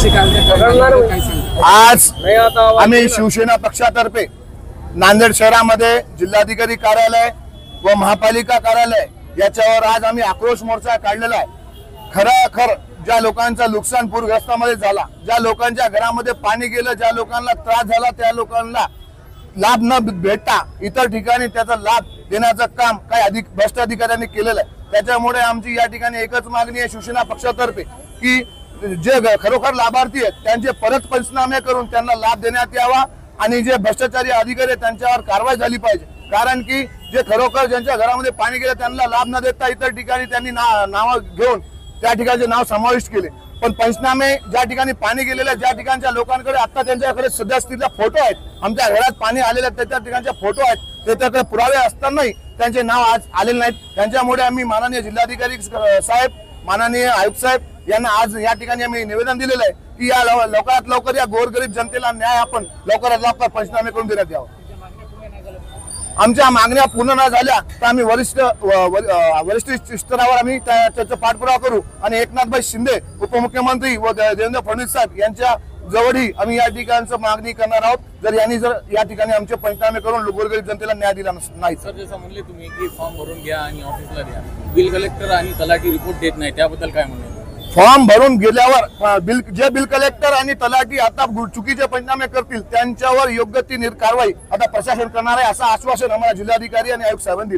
आज आम्ही शिवसेना पक्षातर्फे नांदेड शहरामध्ये जिल्हाधिकारी कार्यालय व महापालिका कार्यालय याच्यावर आज आम्ही आक्रोश मोर्चा काढलेला आहे। खरं ज्या लोकांचं नुकसान पूरग्रस्तामध्ये झाला, ज्या लोकांच्या घरामध्ये पाणी गेलं, ज्या लोकांना त्रास झाला, त्या लोकांना लाभ न भेटता इतर ठिकाणी त्याचा लाभ देण्याचं काम काही भ्रष्ट अधिकाऱ्यांनी केलेलं आहे। त्याच्यामुळे आमची या ठिकाणी एकच मागणी आहे शिवसेना पक्षातर्फे की जे खरोखर लाभार्थी आहेत त्यांचे परत पंचनामे करून त्यांना लाभ देण्यात यावा आणि जे भ्रष्टाचारी अधिकारी आहेत त्यांच्यावर कारवाई झाली पाहिजे। कारण की जे खरोखर ज्यांच्या घरामध्ये पाणी गेलं त्यांना लाभ न देता इतर ठिकाणी त्यांनी नाव घेऊन त्या ठिकाणचे नाव समाविष्ट केले, पण पंचनामे ज्या ठिकाणी पाणी गेलेल्या ज्या ठिकाणच्या लोकांकडे आता त्यांच्याकडे सद्यस्थितीला फोटो आहेत, आमच्या घरात पाणी आलेले त्या ठिकाणचे फोटो आहेत, त्याच्याकडे पुरावे असतानाही त्यांचे नाव आज आलेले नाहीत। त्यांच्यामुळे आम्ही माननीय जिल्हाधिकारी साहेब, माननीय आयुक्त साहेब यांना आज या ठिकाणी आम्ही निवेदन दिलेलं आहे की या लवकरात लवकर या गोरगरीब जनतेला न्याय आपण लवकरात लवकर पंचनामे करून देण्यात यावं। आमच्या मागण्या पूर्ण न झाल्या तर आम्ही वरिष्ठ स्तरावर आम्ही त्याचा पाठपुरावा करू आणि एकनाथभाई शिंदे उपमुख्यमंत्री व देवेंद्र फडणवीस साहेब यांच्या जवळही आम्ही या ठिकाणचं मागणी करणार आहोत जर यांनी या ठिकाणी आमचे पंचनामे करून गोरगरीब जनतेला न्याय दिला नाही। सर, जसं म्हणले तुम्ही की फॉर्म भरून घ्या आणि ऑफिसला द्या, बिल कलेक्टर आणि तलाठी रिपोर्ट देत नाही, त्याबद्दल काय म्हणणे? फॉर्म भरून गेल्यावर जे बिल कलेक्टर आणि तलाठी आता चुकीचे पंचनामे करतील त्यांच्यावर योग्य ती कारवाई आता प्रशासन करणार आहे, असं आश्वासन आम्हाला जिल्हाधिकारी आणि आयुक्त साहेबांनी